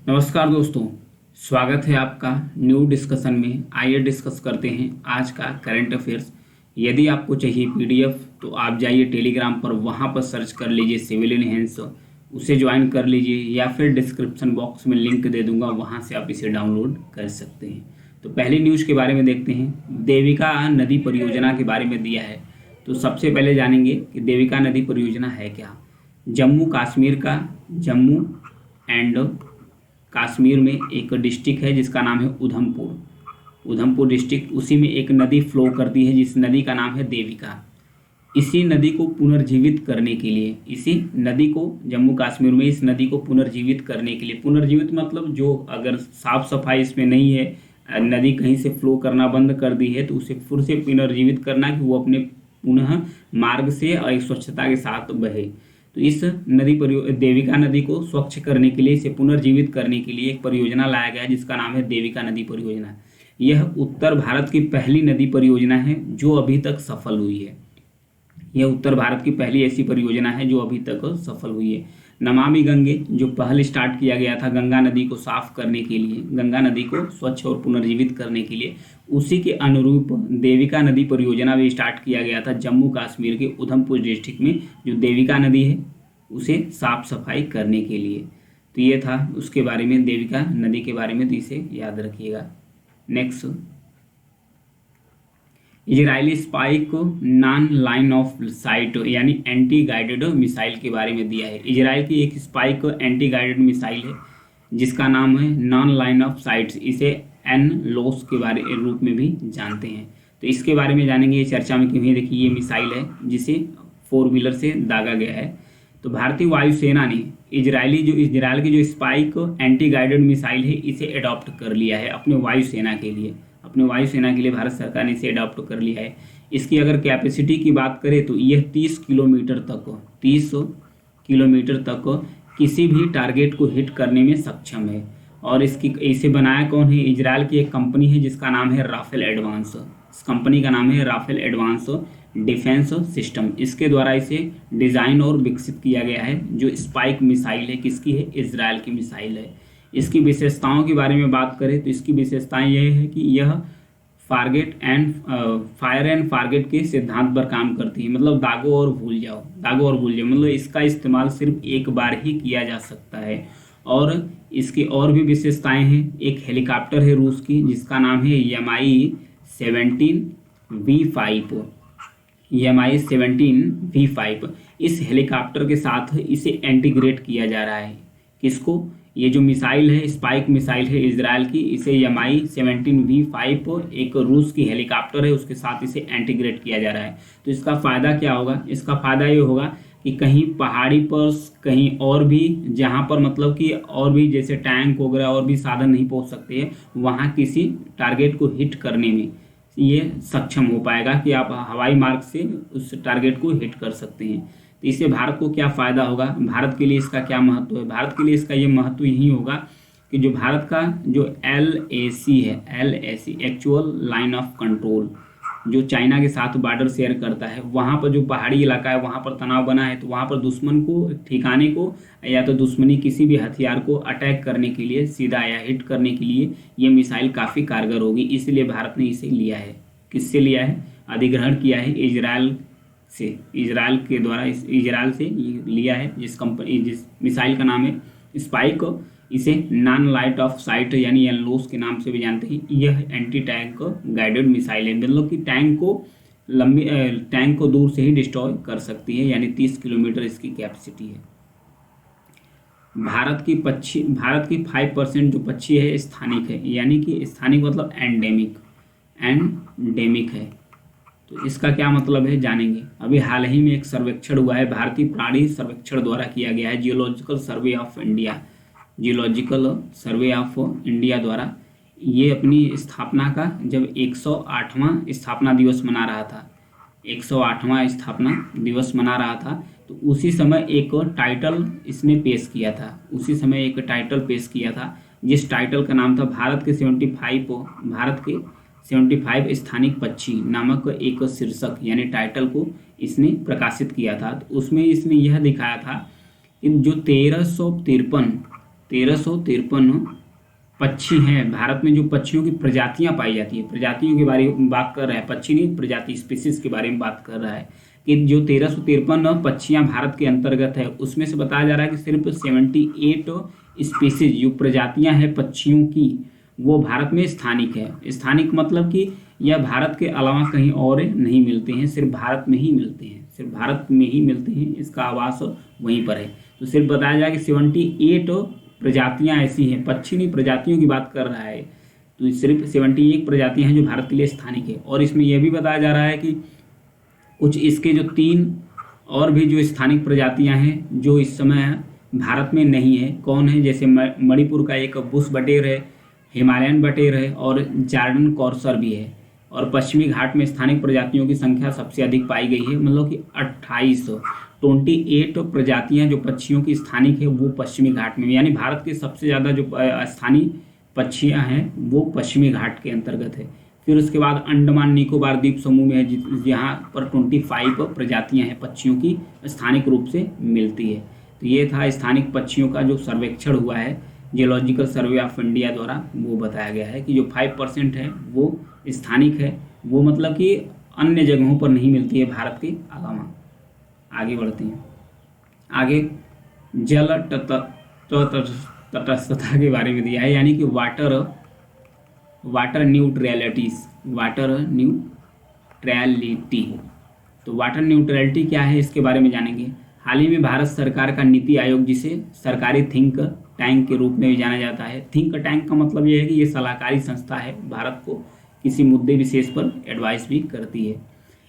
नमस्कार दोस्तों। स्वागत है आपका न्यू डिस्कशन में। आइए डिस्कस करते हैं आज का करंट अफेयर्स। यदि आपको चाहिए पीडीएफ तो आप जाइए टेलीग्राम पर, वहां पर सर्च कर लीजिए सिविल इन्हेंस, उसे ज्वाइन कर लीजिए या फिर डिस्क्रिप्शन बॉक्स में लिंक दे दूंगा, वहां से आप इसे डाउनलोड कर सकते हैं। तो पहली न्यूज़ के बारे में देखते हैं। देविका नदी परियोजना के बारे में दिया है। तो सबसे पहले जानेंगे कि देविका नदी परियोजना है क्या। जम्मू कश्मीर का जम्मू एंड कश्मीर में एक डिस्ट्रिक्ट है जिसका नाम है उधमपुर डिस्ट्रिक्ट। उसी में एक नदी फ्लो करती है जिस नदी का नाम है देविका। इसी नदी को पुनर्जीवित करने के लिए, इसी नदी को जम्मू कश्मीर में इस नदी को पुनर्जीवित करने के लिए, पुनर्जीवित मतलब जो अगर साफ सफाई इसमें नहीं है, नदी कहीं से फ्लो करना बंद कर दी है तो उसे फिर से पुनर्जीवित करना कि वो अपने पुनः मार्ग से और एक स्वच्छता के साथ बहे। तो इस देविका नदी को स्वच्छ करने के लिए, इसे पुनर्जीवित करने के लिए एक परियोजना लाया गया है जिसका नाम है देविका नदी परियोजना। यह उत्तर भारत की पहली नदी परियोजना है जो अभी तक सफल हुई है। यह उत्तर भारत की पहली ऐसी परियोजना है जो अभी तक सफल हुई है। नमामि गंगे जो पहल स्टार्ट किया गया था गंगा नदी को साफ करने के लिए, गंगा नदी को स्वच्छ और पुनर्जीवित करने के लिए, उसी के अनुरूप देविका नदी परियोजना भी स्टार्ट किया गया था जम्मू कश्मीर के उधमपुर डिस्ट्रिक्ट में। जो देविका नदी है उसे साफ सफाई करने के लिए। तो ये था उसके बारे में, देविका नदी के बारे में, तो इसे याद रखिएगा। Next, Israeli spike non line of site यानी एंटी गाइडेड मिसाइल के बारे में दिया है। इजराइल की एक स्पाइक एंटी गाइडेड मिसाइल है जिसका नाम है नॉन लाइन ऑफ साइट्स। इसे एन लोस के बारे रूप में भी जानते हैं। तो इसके बारे में जानेंगे, ये चर्चा में क्यों है। देखिए, ये मिसाइल है जिसे 4 व्हीलर से दागा गया है। तो भारतीय वायुसेना ने इजराइल की जो स्पाइक एंटी गाइडेड मिसाइल है इसे अडॉप्ट कर लिया है अपने वायुसेना के लिए। भारत सरकार ने इसे अडॉप्ट कर लिया है। इसकी अगर कैपेसिटी की बात करें तो यह 30 किलोमीटर तक किसी भी टारगेट को हिट करने में सक्षम है। और इसे बनाया कौन है? इजराइल की एक कंपनी है जिसका नाम है राफेल एडवांस। इस कंपनी का नाम है राफेल एडवांस डिफेंस सिस्टम। इसके द्वारा इसे डिज़ाइन और विकसित किया गया है। जो स्पाइक मिसाइल है किसकी है? इजराइल की मिसाइल है। इसकी विशेषताओं के बारे में बात करें तो इसकी विशेषताएं यह है कि यह फायर एंड फारगेट के सिद्धांत पर काम करती है। मतलब दागो और भूल जाओ, मतलब इसका इस्तेमाल सिर्फ एक बार ही किया जा सकता है। और इसकी और भी विशेषताएं हैं। एक हेलीकॉप्टर है रूस की जिसका नाम है Mi-17V5। इस हेलीकॉप्टर के साथ इसे इंटीग्रेट किया जा रहा है। किसको? ये जो मिसाइल है, स्पाइक मिसाइल है इजराइल की, इसे Mi-17V5 एक रूस की हेलीकॉप्टर है उसके साथ इसे इंटीग्रेट किया जा रहा है। तो इसका फ़ायदा क्या होगा? इसका फ़ायदा ये होगा कि कहीं पहाड़ी पर, कहीं और भी जहाँ पर मतलब कि और भी जैसे टैंक वगैरह और भी साधन नहीं पहुँच सकते हैं, वहाँ किसी टारगेट को हिट करने में ये सक्षम हो पाएगा कि आप हवाई मार्ग से उस टारगेट को हिट कर सकते हैं। तो इससे भारत को क्या फ़ायदा होगा? भारत के लिए इसका क्या महत्व है? भारत के लिए इसका ये महत्व यही होगा कि जो भारत का जो LAC है, LAC actual line of control, जो चाइना के साथ बॉर्डर शेयर करता है, वहाँ पर जो पहाड़ी इलाका है वहाँ पर तनाव बना है, तो वहाँ पर दुश्मन को ठिकाने को या तो दुश्मनी किसी भी हथियार को अटैक करने के लिए, सीधा या हिट करने के लिए ये मिसाइल काफ़ी कारगर होगी। इसलिए भारत ने इसे लिया है। किससे लिया है? अधिग्रहण किया है इजराइल से लिया है। जिस मिसाइल का नाम है स्पाइक, इसे नॉन लाइट ऑफ साइट यानी एनलोस के नाम से भी जानते हैं। यह एंटी टैंक गाइडेड मिसाइल है, मतलब कि टैंक को दूर से ही डिस्ट्रॉय कर सकती है, यानी 30 किलोमीटर इसकी कैपेसिटी है। भारत की 5% जो पक्षी है स्थानिक है, यानी कि स्थानिक मतलब एंडेमिक है। तो इसका क्या मतलब है जानेंगे। अभी हाल ही में एक सर्वेक्षण हुआ है, भारतीय प्राणी सर्वेक्षण द्वारा किया गया है, जियोलॉजिकल सर्वे ऑफ इंडिया द्वारा। ये अपनी स्थापना का जब 108वां स्थापना दिवस मना रहा था, 108वां स्थापना दिवस मना रहा था, तो उसी समय एक टाइटल इसने पेश किया था, जिस टाइटल का नाम था भारत के 75 स्थानिक पक्षी नामक एक शीर्षक यानी टाइटल को इसने प्रकाशित किया था। तो उसमें इसने यह दिखाया था कि जो 1353 पक्षी हैं भारत में, जो पक्षियों की प्रजातियां पाई जाती है, प्रजातियों के बारे में बात कर रहा है, पक्षी नहीं प्रजाति, स्पीसीज के बारे में बात कर रहा है कि जो 1353 पक्षियां भारत के अंतर्गत है, उसमें से बताया जा रहा है कि सिर्फ 78 स्पीसीज जो प्रजातियां हैं पक्षियों की, वो भारत में स्थानिक है। स्थानिक मतलब कि यह भारत के अलावा कहीं और नहीं मिलते हैं, सिर्फ भारत में ही मिलते हैं, सिर्फ भारत में ही मिलते हैं, इसका आवास वहीं पर है। तो सिर्फ बताया जाए कि 78 प्रजातियां ऐसी हैं, पक्षी नहीं प्रजातियों की बात कर रहा है, तो सिर्फ 71 प्रजातियां हैं जो भारत के लिए स्थानिक है। और इसमें यह भी बताया जा रहा है कि कुछ इसके जो 3 और भी जो स्थानिक प्रजातियां हैं जो इस समय भारत में नहीं है, कौन है, जैसे मणिपुर का एक बुश बटेर है, हिमालयन बटेर है और जार्डन कॉर्सर भी है। और पश्चिमी घाट में स्थानिक प्रजातियों की संख्या सबसे अधिक पाई गई है, मतलब कि 28 प्रजातियां जो पक्षियों की स्थानिक है वो पश्चिमी घाट में, यानी भारत के सबसे ज़्यादा जो स्थानीय पक्षियां हैं वो पश्चिमी घाट के अंतर्गत है। फिर उसके बाद अंडमान निकोबार द्वीप समूह में है, जहाँ पर 25 प्रजातियां हैं पक्षियों की स्थानिक रूप से मिलती है। तो ये था स्थानिक पक्षियों का जो सर्वेक्षण हुआ है जियोलॉजिकल सर्वे ऑफ इंडिया द्वारा, वो बताया गया है कि जो 5% है वो स्थानिक है, वो मतलब कि अन्य जगहों पर नहीं मिलती है भारत के अलावा। आगे बढ़ते हैं। आगे जल तटस्थता के बारे में दिया है, यानी कि वाटर न्यूट्रलिटी। तो वाटर न्यूट्रलिटी क्या है इसके बारे में जानेंगे। हाल ही में भारत सरकार का नीति आयोग, जिसे सरकारी थिंक टैंक के रूप में भी जाना जाता है, थिंक टैंक का मतलब यह है कि ये सलाहकारी संस्था है, भारत को किसी मुद्दे विशेष पर एडवाइस भी करती है।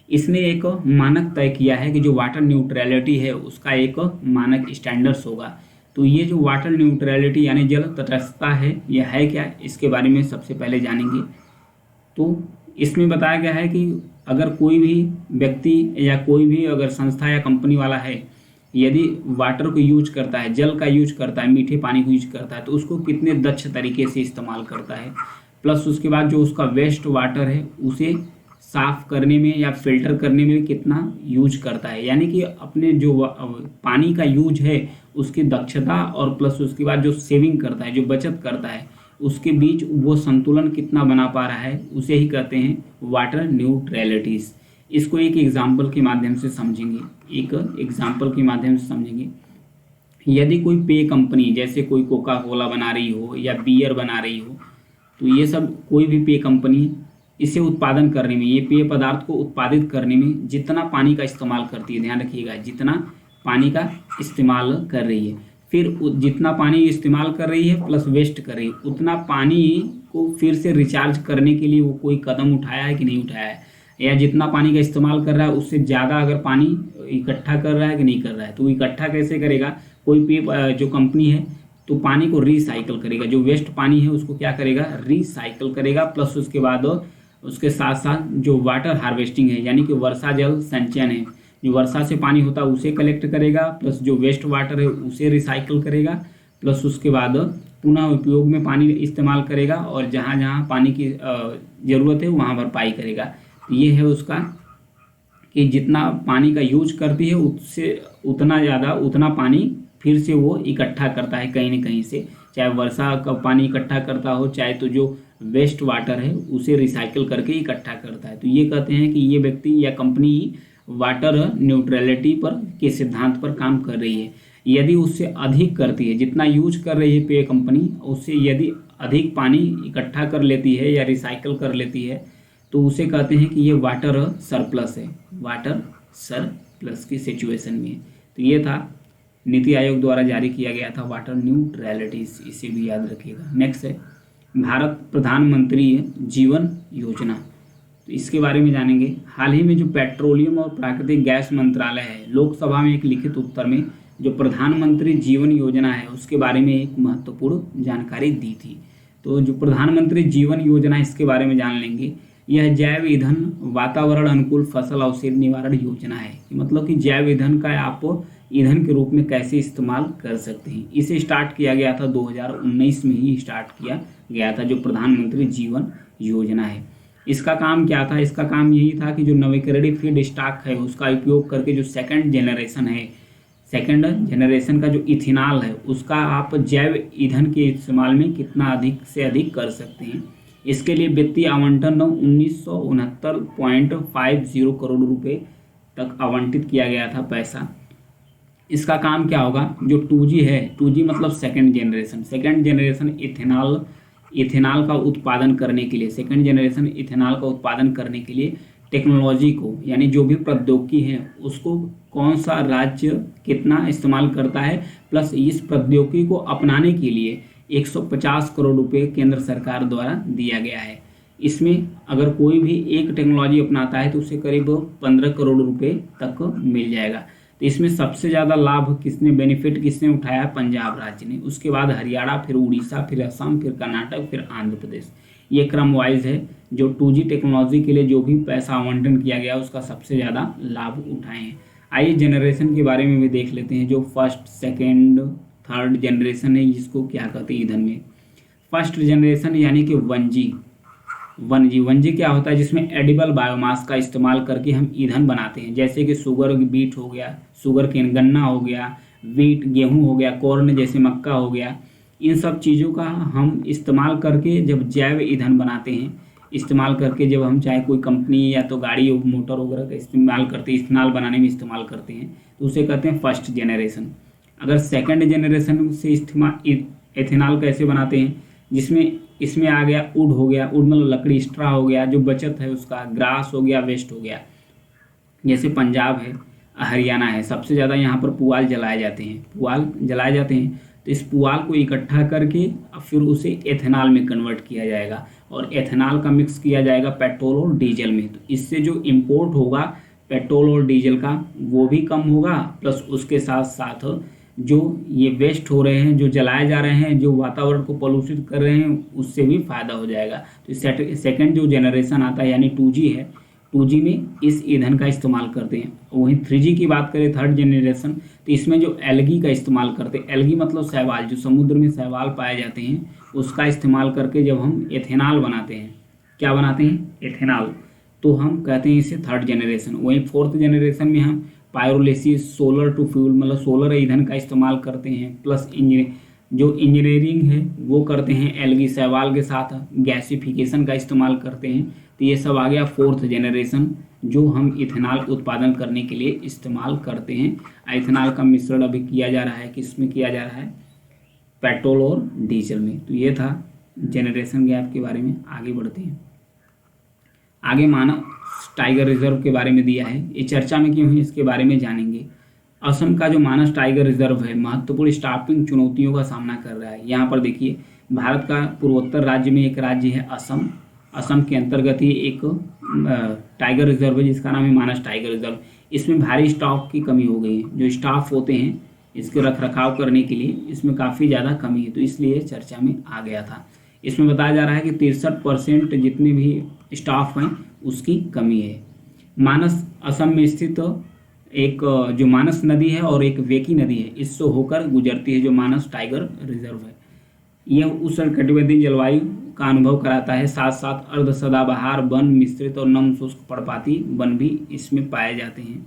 इसने एक मानक तय किया है कि जो वाटर न्यूट्रलिटी है उसका एक मानक स्टैंडर्ड्स होगा। तो ये जो वाटर न्यूट्रलिटी यानी जल तटस्थता है, यह है क्या, इसके बारे में सबसे पहले जानेंगे। तो इसमें बताया गया है कि अगर कोई भी व्यक्ति या कोई भी अगर संस्था या कंपनी वाला है, यदि वाटर को यूज करता है, जल का यूज करता है, मीठे पानी को यूज करता है, तो उसको कितने दक्ष तरीके से इस्तेमाल करता है, प्लस उसके बाद जो उसका वेस्ट वाटर है उसे साफ करने में या फिल्टर करने में कितना यूज करता है, यानी कि अपने जो पानी का यूज है उसकी दक्षता और प्लस उसके बाद जो सेविंग करता है, जो बचत करता है, उसके बीच वो संतुलन कितना बना पा रहा है, उसे ही कहते हैं वाटर न्यूट्रलिटीज। इसको एक एग्जाम्पल के माध्यम से समझेंगे, यदि कोई पेय कंपनी जैसे कोई कोका कोला बना रही हो या बियर बना रही हो, तो ये सब कोई भी पेय कंपनी इसे उत्पादन करने में, ये पेय पदार्थ को उत्पादित करने में जितना पानी का इस्तेमाल करती है, ध्यान रखिएगा, जितना पानी का इस्तेमाल कर रही है, फिर जितना पानी इस्तेमाल कर रही है प्लस वेस्ट कर रही है, उतना पानी को फिर से रिचार्ज करने के लिए वो कोई कदम उठाया है कि नहीं उठाया है, या जितना पानी का इस्तेमाल कर रहा है उससे ज़्यादा अगर पानी इकट्ठा कर रहा है कि नहीं कर रहा है। तो इकट्ठा कैसे करेगा, कोई पेय जो कंपनी है तो पानी को रिसाइकल करेगा, जो वेस्ट पानी है उसको क्या करेगा, रिसाइकल करेगा, प्लस उसके बाद उसके साथ साथ जो वाटर हार्वेस्टिंग है, यानी कि वर्षा जल संचयन है, जो वर्षा से पानी होता है उसे कलेक्ट करेगा, प्लस जो वेस्ट वाटर है उसे रिसाइकल करेगा, प्लस उसके बाद पुनः उपयोग में पानी इस्तेमाल करेगा, और जहाँ जहाँ पानी की ज़रूरत है वहाँ भरपाई करेगा। तो ये है उसका कि जितना पानी का यूज करती है उससे उतना पानी फिर से वो इकट्ठा करता है कहीं न कहीं से, चाहे वर्षा का पानी इकट्ठा करता हो, चाहे तो जो वेस्ट वाटर है उसे रिसाइकिल करके इकट्ठा करता है। तो ये कहते हैं कि ये व्यक्ति या कंपनी वाटर न्यूट्रलिटी पर के सिद्धांत पर काम कर रही है। यदि उससे अधिक करती है, जितना यूज कर रही है पेय कंपनी, उससे यदि अधिक पानी इकट्ठा कर लेती है या रिसाइकिल कर लेती है, तो उसे कहते हैं कि ये वाटर सरप्लस है, वाटर सरप्लस की सिचुएशन में। तो ये था नीति आयोग द्वारा जारी किया गया था वाटर न्यूट्रलिटीज, इसे भी याद रखिएगा। नेक्स्ट है भारत प्रधानमंत्री जीवन योजना, तो इसके बारे में जानेंगे। हाल ही में जो पेट्रोलियम और प्राकृतिक गैस मंत्रालय है, लोकसभा में एक लिखित उत्तर में जो प्रधानमंत्री जीवन योजना है उसके बारे में एक महत्वपूर्ण जानकारी दी थी। तो जो प्रधानमंत्री जीवन योजना है इसके बारे में जान लेंगे। यह जैव ईंधन वातावरण अनुकूल फसल अवशेष निवारण योजना है, मतलब कि जैव ईंधन का आप ईंधन के रूप में कैसे इस्तेमाल कर सकते हैं। इसे स्टार्ट किया गया था 2019 में ही स्टार्ट किया गया था, जो प्रधानमंत्री जीवन योजना है। इसका काम क्या था, इसका काम यही था कि जो नवीकरणीय फीड स्टॉक है उसका उपयोग करके जो सेकंड सेकंड जनरेशन का जो इथेनॉल है उसका आप जैव ईंधन के इस्तेमाल में कितना अधिक से अधिक कर सकते हैं। इसके लिए वित्तीय आवंटन 1969.50 करोड़ रुपए तक आवंटित किया गया था पैसा। इसका काम क्या होगा, जो 2G है, 2G मतलब सेकंड जनरेशन इथेनॉल का उत्पादन करने के लिए, सेकंड जनरेशन इथेनॉल का उत्पादन करने के लिए टेक्नोलॉजी को, यानी जो भी प्रौद्योगिकी है उसको कौन सा राज्य कितना इस्तेमाल करता है, प्लस इस प्रौद्योगिकी को अपनाने के लिए 150 करोड़ रुपए केंद्र सरकार द्वारा दिया गया है। इसमें अगर कोई भी एक टेक्नोलॉजी अपनाता है तो उसे करीब 15 करोड़ रुपए तक मिल जाएगा। तो इसमें सबसे ज़्यादा लाभ बेनिफिट किसने उठाया, पंजाब राज्य ने, उसके बाद हरियाणा, फिर उड़ीसा, फिर असम, फिर कर्नाटक, फिर आंध्र प्रदेश। ये क्रम वाइज है। जो 2G टेक्नोलॉजी के लिए जो भी पैसा आवंटन किया गया उसका सबसे ज़्यादा लाभ उठाए हैं। आइए जनरेशन के बारे में भी देख लेते हैं। जो फर्स्ट, सेकेंड, थर्ड जनरेशन है, जिसको क्या कहते हैं ईंधन में। फर्स्ट जनरेशन यानी कि 1G क्या होता है, जिसमें एडिबल बायोमास का इस्तेमाल करके हम ईंधन बनाते हैं, जैसे कि शुगर बीट हो गया, शुगर केन गन्ना हो गया, वीट गेहूं हो गया, कॉर्न जैसे मक्का हो गया। इन सब चीज़ों का हम इस्तेमाल करके जब जैव ईंधन बनाते हैं, इस्तेमाल करके जब हम चाहे कोई कंपनी या तो गाड़ी मोटर वगैरह का इस्तेमाल करते हैं, इथेनॉल बनाने में इस्तेमाल करते हैं, तो उसे कहते हैं फर्स्ट जनरेशन। अगर सेकंड जनरेशन से इथेनॉल कैसे बनाते हैं, जिसमें इसमें आ गया वुड हो गया, वुड मतलब लकड़ी, स्ट्रा हो गया, जो बचत है उसका, ग्रास हो गया, वेस्ट हो गया। जैसे पंजाब है, हरियाणा है, सबसे ज़्यादा यहाँ पर पुआल जलाए जाते हैं। तो इस पुआल को इकट्ठा करके फिर उसे एथेनॉल में कन्वर्ट किया जाएगा और एथेनॉल का मिक्स किया जाएगा पेट्रोल और डीजल में। तो इससे जो इम्पोर्ट होगा पेट्रोल और डीजल का वो भी कम होगा, प्लस उसके साथ साथ जो ये वेस्ट हो रहे हैं, जो जलाए जा रहे हैं, जो वातावरण को पॉल्यूशित कर रहे हैं, उससे भी फायदा हो जाएगा। तो सेकंड जो जनरेशन आता है यानी 2G है, 2G में इस ईंधन का इस्तेमाल करते हैं। वहीं 3G की बात करें, थर्ड जनरेशन, तो इसमें जो एल्गी का इस्तेमाल करते हैं, एल्गी मतलब शैवाल, जो समुद्र में शैवाल पाए जाते हैं, उसका इस्तेमाल करके जब हम एथेनॉल बनाते हैं, क्या बनाते हैं, एथेनॉल, तो हम कहते हैं इसे थर्ड जनरेशन। वहीं फोर्थ जनरेशन में हम पायरोलिसिस, सोलर टू फ्यूल मतलब सोलर ईंधन का इस्तेमाल करते हैं, प्लस जो इंजीनियरिंग है वो करते हैं एल्गी शैवाल के साथ, गैसिफिकेशन का इस्तेमाल करते हैं। तो ये सब आ गया फोर्थ जनरेशन, जो हम इथेनॉल उत्पादन करने के लिए इस्तेमाल करते हैं। इथेनॉल का मिश्रण अभी किया जा रहा है, किसमें किया जा रहा है, पेट्रोल और डीजल में। तो ये था जनरेशन गैप के बारे में। आगे बढ़ते हैं। आगे मानव टाइगर रिजर्व के बारे में दिया है, ये चर्चा में क्यों है इसके बारे में जानेंगे। असम का जो मानस टाइगर रिजर्व है महत्वपूर्ण स्टाफिंग चुनौतियों का सामना कर रहा है। यहाँ पर देखिए, भारत का पूर्वोत्तर राज्य में एक राज्य है असम। असम के अंतर्गत ही एक टाइगर रिजर्व है जिसका नाम है मानस टाइगर रिजर्व। इसमें भारी स्टाफ की कमी हो गई है, जो स्टाफ होते हैं इसके रखरखाव करने के लिए, इसमें काफ़ी ज़्यादा कमी है, तो इसलिए चर्चा में आ गया था। इसमें बताया जा रहा है कि 63% जितने भी स्टाफ हैं उसकी कमी है। मानस असम में स्थित एक जो मानस नदी है और एक वेकी नदी है, इससे होकर गुजरती है, जो मानस टाइगर रिजर्व है। यह उष्णकटिबंधीय जलवायु का अनुभव कराता है, साथ साथ अर्ध सदाबहार वन, मिश्रित और नम शुष्क पर्णपाती वन भी इसमें पाए जाते हैं।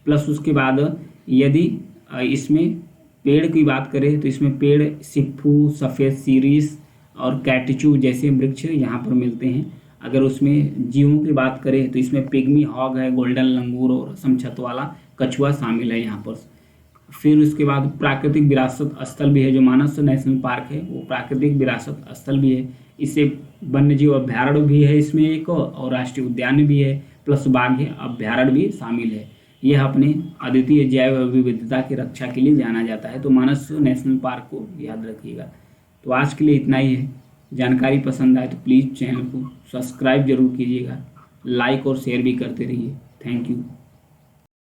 प्लस उसके बाद यदि इसमें पेड़ की बात करें तो इसमें पेड़ सिप्फू, सफ़ेद सीरीस और कैटचू जैसे वृक्ष यहाँ पर मिलते हैं। अगर उसमें जीवों की बात करें तो इसमें पिग्मी हॉग है, गोल्डन लंगूर और असम छत वाला कछुआ शामिल है यहाँ पर। फिर उसके बाद प्राकृतिक विरासत स्थल भी है, जो मानस नेशनल पार्क है वो प्राकृतिक विरासत स्थल भी है। इससे वन्यजीव अभ्यारण्य भी है इसमें एक, और राष्ट्रीय उद्यान भी है, प्लस बाघ अभ्यारण्य भी शामिल है। यह अपने अद्वितीय जैव विविधता की रक्षा के लिए जाना जाता है। तो मानस नेशनल पार्क को याद रखिएगा। तो आज के लिए इतना ही है। जानकारी पसंद आए तो प्लीज़ चैनल को सब्सक्राइब जरूर कीजिएगा, लाइक और शेयर भी करते रहिए। Thank you.